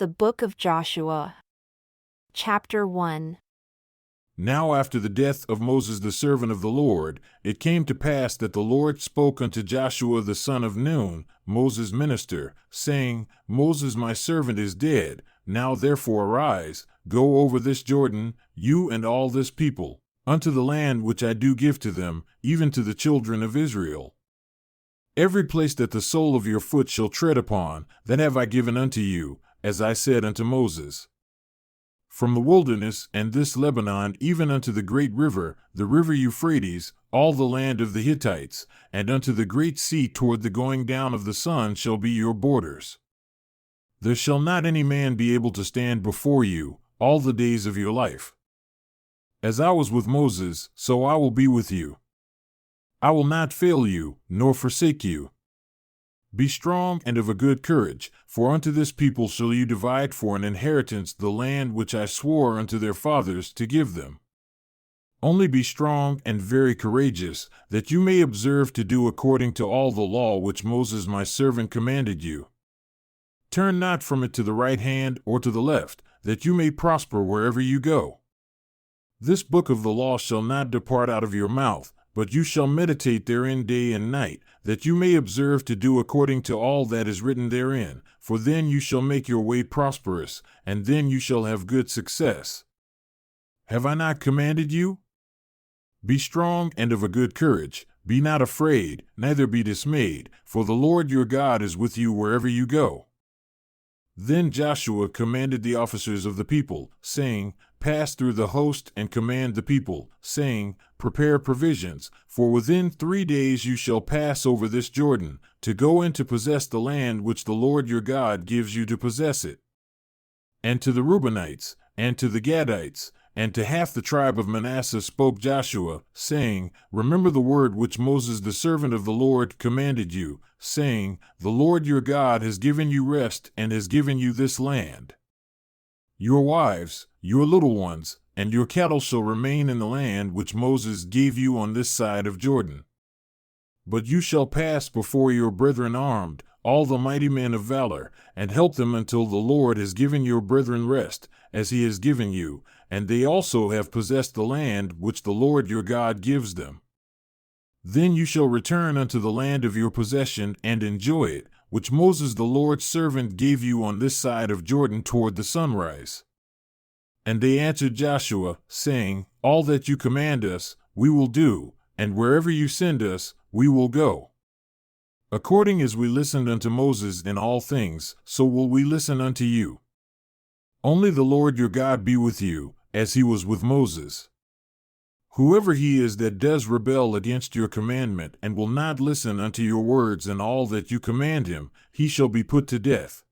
The Book of Joshua. Chapter 1. Now after the death of Moses the servant of the Lord, it came to pass that the Lord spoke unto Joshua the son of Nun, Moses' minister, saying, Moses my servant is dead. Now therefore arise, go over this Jordan, you and all this people, unto the land which I do give to them, even to the children of Israel. Every place that the sole of your foot shall tread upon, that have I given unto you, as I said unto Moses. From the wilderness and this Lebanon even unto the great river, the river Euphrates, all the land of the Hittites, and unto the great sea toward the going down of the sun shall be your borders. There shall not any man be able to stand before you all the days of your life. As I was with Moses, so I will be with you. I will not fail you, nor forsake you. Be strong and of a good courage, for unto this people shall you divide for an inheritance the land which I swore unto their fathers to give them. Only be strong and very courageous, that you may observe to do according to all the law which Moses my servant commanded you. Turn not from it to the right hand or to the left, that you may prosper wherever you go. This book of the law shall not depart out of your mouth, but you shall meditate therein day and night, that you may observe to do according to all that is written therein, for then you shall make your way prosperous, and then you shall have good success. Have I not commanded you? Be strong and of a good courage, be not afraid, neither be dismayed, for the Lord your God is with you wherever you go. Then Joshua commanded the officers of the people, saying, Pass through the host and command the people, saying, Prepare provisions, for within 3 days you shall pass over this Jordan, to go in to possess the land which the Lord your God gives you to possess it. And to the Reubenites, and to the Gadites, and to half the tribe of Manasseh spoke Joshua, saying, Remember the word which Moses the servant of the Lord commanded you, saying, The Lord your God has given you rest and has given you this land. Your wives, your little ones, and your cattle shall remain in the land which Moses gave you on this side of Jordan. But you shall pass before your brethren armed, all the mighty men of valor, and help them until the Lord has given your brethren rest, as he has given you, and they also have possessed the land which the Lord your God gives them. Then you shall return unto the land of your possession and enjoy it, which Moses the Lord's servant gave you on this side of Jordan toward the sunrise. And they answered Joshua, saying, All that you command us, we will do, and wherever you send us, we will go. According as we listened unto Moses in all things, so will we listen unto you. Only the Lord your God be with you, as he was with Moses. Whoever he is that does rebel against your commandment and will not listen unto your words and all that you command him, he shall be put to death.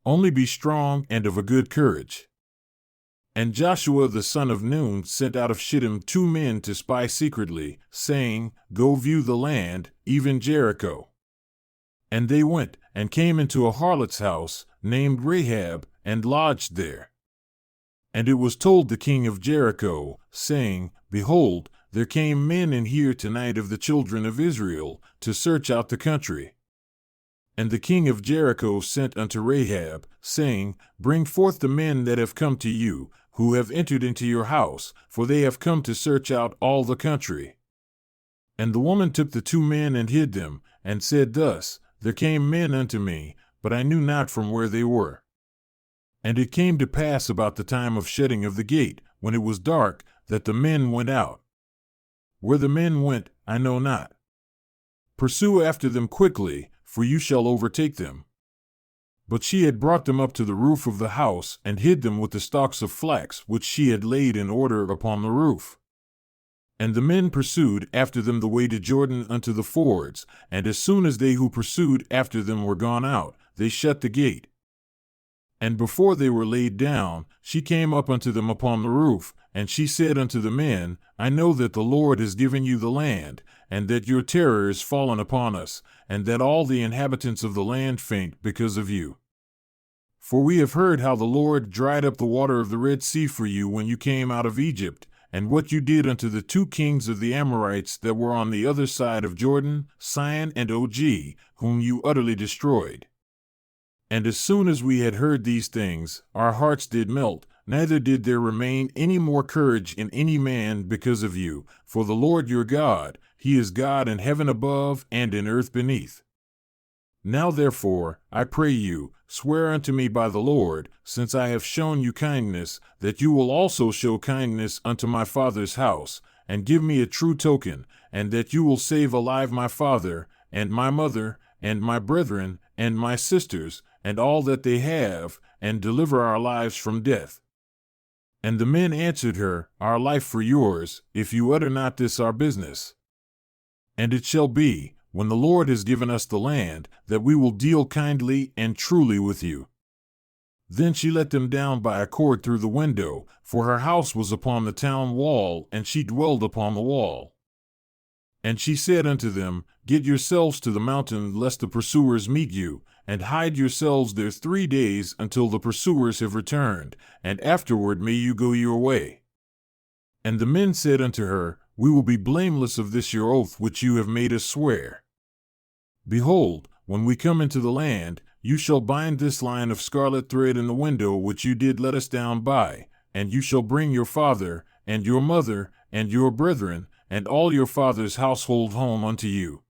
Only be strong and of a good courage. And Joshua the son of Nun sent out of Shittim 2 men to spy secretly, saying, Go view the land, even Jericho. And they went, and came into a harlot's house, named Rahab, and lodged there. And it was told the king of Jericho, saying, Behold, there came men in here tonight of the children of Israel, to search out the country. And the king of Jericho sent unto Rahab, saying, Bring forth the men that have come to you, who have entered into your house, for they have come to search out all the country. And the woman took the 2 men and hid them, and said thus, There came men unto me, but I knew not from where they were. And it came to pass about the time of shutting of the gate, when it was dark, that the men went out. Where the men went, I know not. Pursue after them quickly, for you shall overtake them. But she had brought them up to the roof of the house, and hid them with the stalks of flax which she had laid in order upon the roof. And the men pursued after them the way to Jordan unto the fords, and as soon as they who pursued after them were gone out, they shut the gate. And before they were laid down, she came up unto them upon the roof, and she said unto the men, I know that the Lord has given you the land, and that your terror is fallen upon us, and that all the inhabitants of the land faint because of you. For we have heard how the Lord dried up the water of the Red Sea for you when you came out of Egypt, and what you did unto the 2 kings of the Amorites that were on the other side of Jordan, Sihon and Og, whom you utterly destroyed. And as soon as we had heard these things, our hearts did melt, neither did there remain any more courage in any man because of you. For the Lord your God, he is God in heaven above and in earth beneath. Now therefore, I pray you, swear unto me by the Lord, since I have shown you kindness, that you will also show kindness unto my father's house, and give me a true token, and that you will save alive my father, and my mother, and my brethren, and my sisters, and all that they have, and deliver our lives from death. And the men answered her, Our life for yours, if you utter not this our business. And it shall be, when the Lord has given us the land, that we will deal kindly and truly with you. Then she let them down by a cord through the window, for her house was upon the town wall, and she dwelled upon the wall. And she said unto them, Get yourselves to the mountain, lest the pursuers meet you, and hide yourselves there 3 days until the pursuers have returned, and afterward may you go your way. And the men said unto her, We will be blameless of this your oath which you have made us swear. Behold, when we come into the land, you shall bind this line of scarlet thread in the window which you did let us down by, and you shall bring your father, and your mother, and your brethren, and all your father's household home unto you.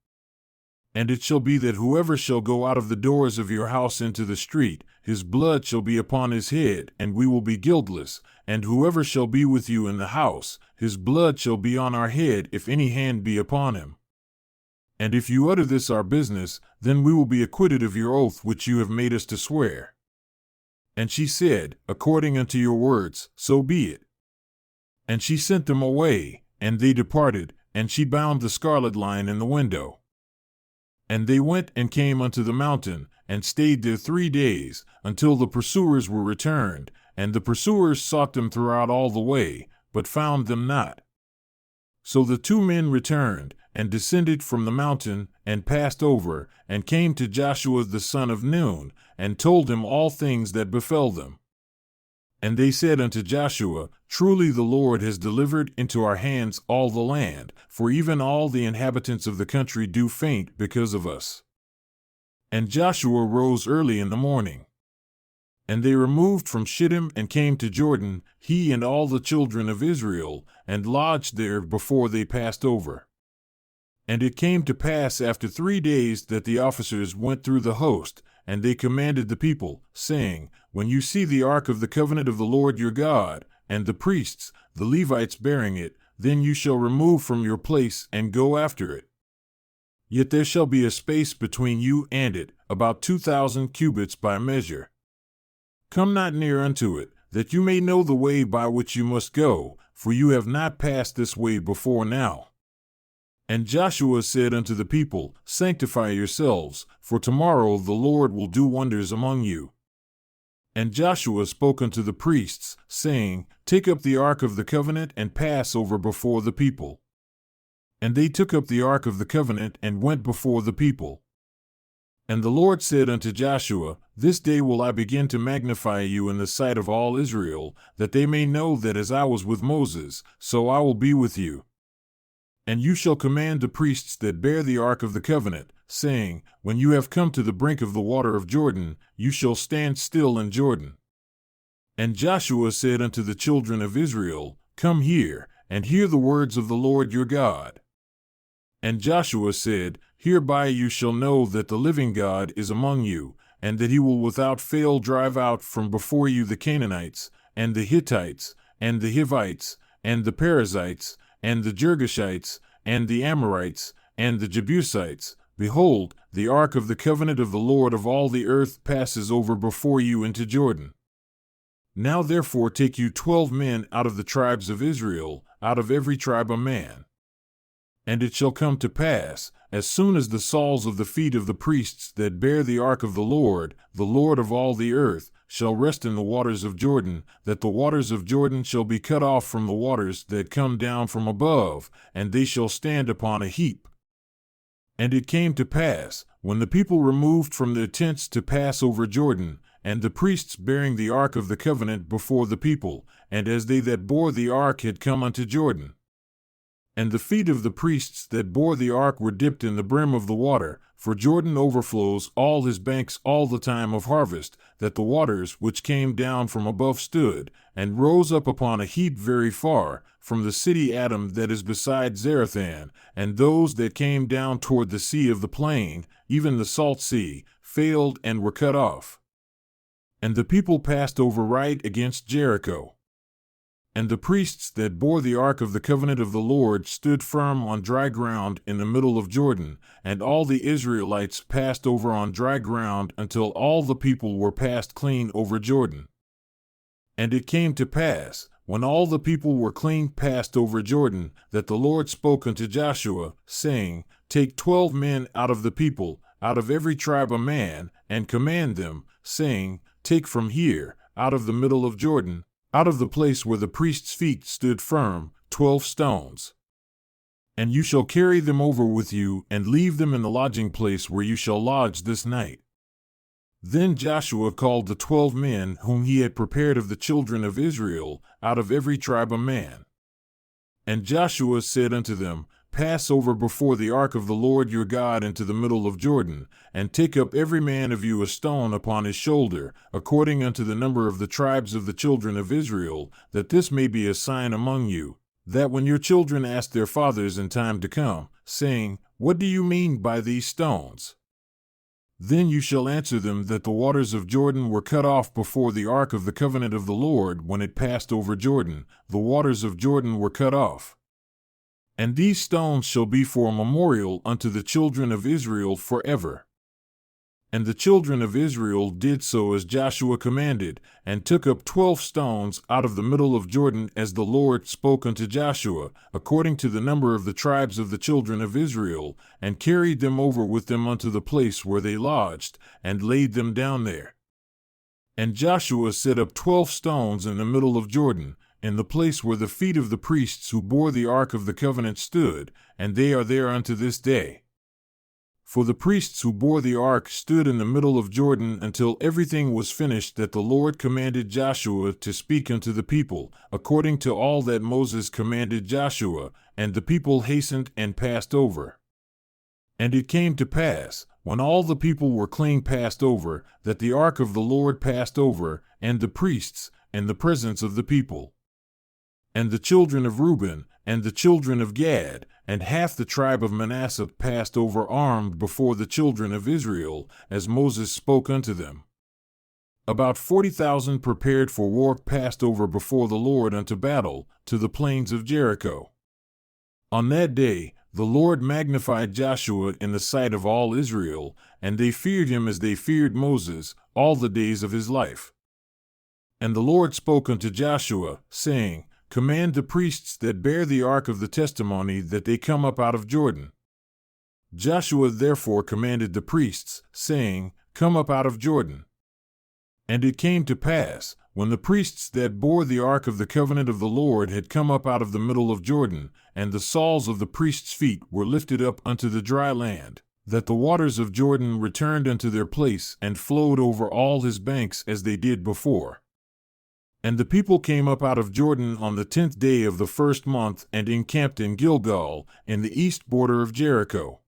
And it shall be that whoever shall go out of the doors of your house into the street, his blood shall be upon his head, and we will be guiltless. And whoever shall be with you in the house, his blood shall be on our head, if any hand be upon him. And if you utter this our business, then we will be acquitted of your oath which you have made us to swear. And she said, According unto your words, so be it. And she sent them away, and they departed, and she bound the scarlet line in the window. And they went and came unto the mountain, and stayed there 3 days, until the pursuers were returned, and the pursuers sought them throughout all the way, but found them not. So the 2 men returned, and descended from the mountain, and passed over, and came to Joshua the son of Nun, and told him all things that befell them. And they said unto Joshua, Truly the Lord has delivered into our hands all the land, for even all the inhabitants of the country do faint because of us. And Joshua rose early in the morning. And they removed from Shittim and came to Jordan, he and all the children of Israel, and lodged there before they passed over. And it came to pass after 3 days that the officers went through the host, and they commanded the people, saying, When you see the ark of the covenant of the Lord your God, and the priests, the Levites bearing it, then you shall remove from your place and go after it. Yet there shall be a space between you and it, about 2,000 cubits by measure. Come not near unto it, that you may know the way by which you must go, for you have not passed this way before now. And Joshua said unto the people, Sanctify yourselves, for tomorrow the Lord will do wonders among you. And Joshua spoke unto the priests, saying, Take up the ark of the covenant and pass over before the people. And they took up the ark of the covenant and went before the people. And the Lord said unto Joshua, This day will I begin to magnify you in the sight of all Israel, that they may know that as I was with Moses, so I will be with you. And you shall command the priests that bear the ark of the covenant, saying, When you have come to the brink of the water of Jordan, you shall stand still in Jordan. And Joshua said unto the children of Israel, Come here, and hear the words of the Lord your God. And Joshua said, Hereby you shall know that the living God is among you, and that he will without fail drive out from before you the Canaanites, and the Hittites, and the Hivites, and the Perizzites, and the Girgashites, and the Amorites, and the Jebusites. Behold, the ark of the covenant of the Lord of all the earth passes over before you into Jordan. Now therefore take you 12 men out of the tribes of Israel, out of every tribe a man. And it shall come to pass, as soon as the soles of the feet of the priests that bear the ark of the Lord of all the earth, shall rest in the waters of Jordan, that the waters of Jordan shall be cut off from the waters that come down from above, and they shall stand upon a heap. And it came to pass, when the people removed from their tents to pass over Jordan, and the priests bearing the ark of the covenant before the people, and as they that bore the ark had come unto Jordan, And the feet of the priests that bore the ark were dipped in the brim of the water, for Jordan overflows all his banks all the time of harvest, that the waters which came down from above stood, and rose up upon a heap very far, from the city Adam that is beside Zarethan, and those that came down toward the sea of the plain, even the salt sea, failed and were cut off. And the people passed over right against Jericho. And the priests that bore the ark of the covenant of the Lord stood firm on dry ground in the middle of Jordan, and all the Israelites passed over on dry ground until all the people were passed clean over Jordan. And it came to pass, when all the people were clean passed over Jordan, that the Lord spoke unto Joshua, saying, Take 12 men out of the people, out of every tribe a man, and command them, saying, Take from here, out of the middle of Jordan, out of the place where the priest's feet stood firm, 12 stones. And you shall carry them over with you, and leave them in the lodging place where you shall lodge this night. Then Joshua called the 12 men whom he had prepared of the children of Israel, out of every tribe a man. And Joshua said unto them, Pass over before the ark of the Lord your God into the middle of Jordan, and take up every man of you a stone upon his shoulder, according unto the number of the tribes of the children of Israel, that this may be a sign among you, that when your children ask their fathers in time to come, saying, What do you mean by these stones? Then you shall answer them that the waters of Jordan were cut off before the ark of the covenant of the Lord when it passed over Jordan, the waters of Jordan were cut off. And these stones shall be for a memorial unto the children of Israel forever. And the children of Israel did so as Joshua commanded, and took up 12 stones out of the middle of Jordan as the Lord spoke unto Joshua, according to the number of the tribes of the children of Israel, and carried them over with them unto the place where they lodged, and laid them down there. And Joshua set up 12 stones in the middle of Jordan, in the place where the feet of the priests who bore the ark of the covenant stood, and they are there unto this day. For the priests who bore the ark stood in the middle of Jordan until everything was finished that the Lord commanded Joshua to speak unto the people, according to all that Moses commanded Joshua, and the people hastened and passed over. And it came to pass, when all the people were clean passed over, that the ark of the Lord passed over, and the priests, in the presence of the people. And the children of Reuben, and the children of Gad, and half the tribe of Manasseh passed over armed before the children of Israel, as Moses spoke unto them. About 40,000 prepared for war passed over before the Lord unto battle, to the plains of Jericho. On that day the Lord magnified Joshua in the sight of all Israel, and they feared him as they feared Moses, all the days of his life. And the Lord spoke unto Joshua, saying, Command the priests that bear the ark of the testimony that they come up out of Jordan. Joshua therefore commanded the priests, saying, Come up out of Jordan. And it came to pass, when the priests that bore the ark of the covenant of the Lord had come up out of the middle of Jordan, and the soles of the priests' feet were lifted up unto the dry land, that the waters of Jordan returned unto their place and flowed over all his banks as they did before. And the people came up out of Jordan on the 10th day of the first month and encamped in Gilgal, in the east border of Jericho.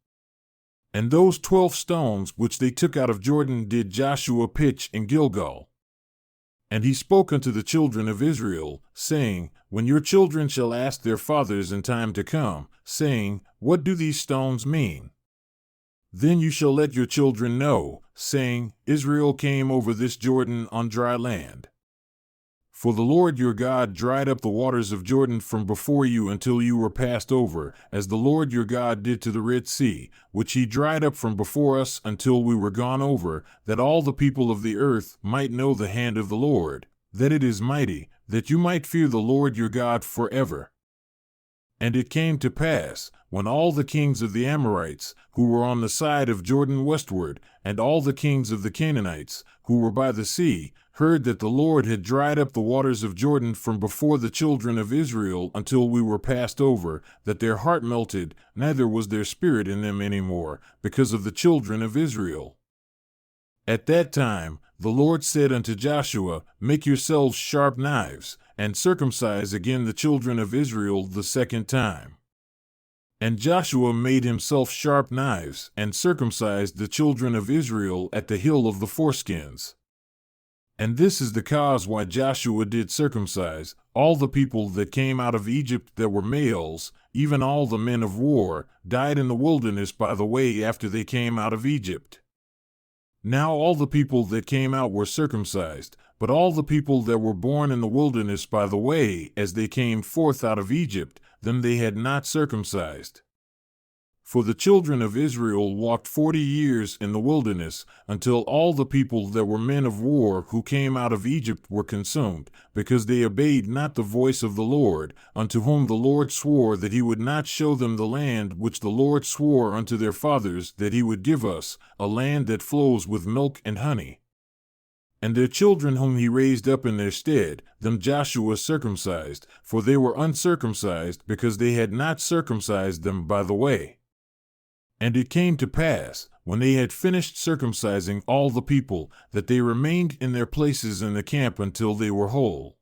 And those 12 stones which they took out of Jordan did Joshua pitch in Gilgal. And he spoke unto the children of Israel, saying, When your children shall ask their fathers in time to come, saying, What do these stones mean? Then you shall let your children know, saying, Israel came over this Jordan on dry land. For the Lord your God dried up the waters of Jordan from before you until you were passed over, as the Lord your God did to the Red Sea, which he dried up from before us until we were gone over, that all the people of the earth might know the hand of the Lord, that it is mighty, that you might fear the Lord your God forever. And it came to pass, when all the kings of the Amorites, who were on the side of Jordan westward, and all the kings of the Canaanites, who were by the sea, heard that the Lord had dried up the waters of Jordan from before the children of Israel until we were passed over, that their heart melted, neither was there spirit in them any more, because of the children of Israel. At that time the Lord said unto Joshua, Make yourselves sharp knives, and circumcise again the children of Israel the second time. And Joshua made himself sharp knives, and circumcised the children of Israel at the hill of the foreskins. And this is the cause why Joshua did circumcise all the people that came out of Egypt that were males, even all the men of war, died in the wilderness by the way after they came out of Egypt. Now all the people that came out were circumcised, but all the people that were born in the wilderness by the way as they came forth out of Egypt, them they had not circumcised. For the children of Israel walked 40 years in the wilderness, until all the people that were men of war who came out of Egypt were consumed, because they obeyed not the voice of the Lord, unto whom the Lord swore that he would not show them the land which the Lord swore unto their fathers that he would give us, a land that flows with milk and honey. And their children whom he raised up in their stead, them Joshua circumcised, for they were uncircumcised because they had not circumcised them by the way. And it came to pass, when they had finished circumcising all the people, that they remained in their places in the camp until they were whole.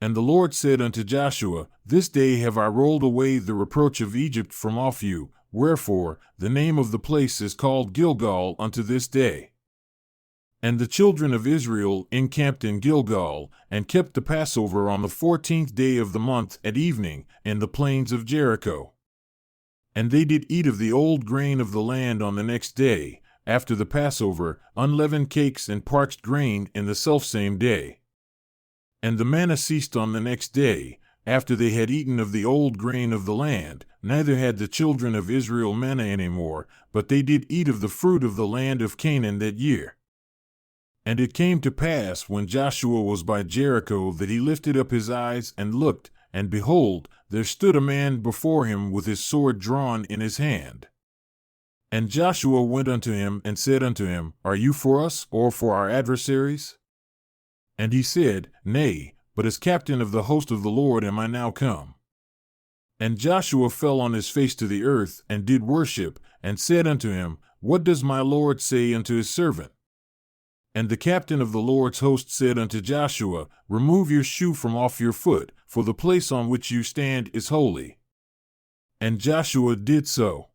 And the Lord said unto Joshua, This day have I rolled away the reproach of Egypt from off you, wherefore the name of the place is called Gilgal unto this day. And the children of Israel encamped in Gilgal, and kept the Passover on the 14th day of the month at evening, in the plains of Jericho. And they did eat of the old grain of the land on the next day, after the Passover, unleavened cakes and parched grain in the selfsame day. And the manna ceased on the next day, after they had eaten of the old grain of the land, neither had the children of Israel manna any more, but they did eat of the fruit of the land of Canaan that year. And it came to pass, when Joshua was by Jericho, that he lifted up his eyes and looked, and behold, there stood a man before him with his sword drawn in his hand. And Joshua went unto him and said unto him, Are you for us, or for our adversaries? And he said, Nay, but as captain of the host of the Lord am I now come. And Joshua fell on his face to the earth, and did worship, and said unto him, What does my Lord say unto his servant? And the captain of the Lord's host said unto Joshua, Remove your shoe from off your foot, for the place on which you stand is holy. And Joshua did so.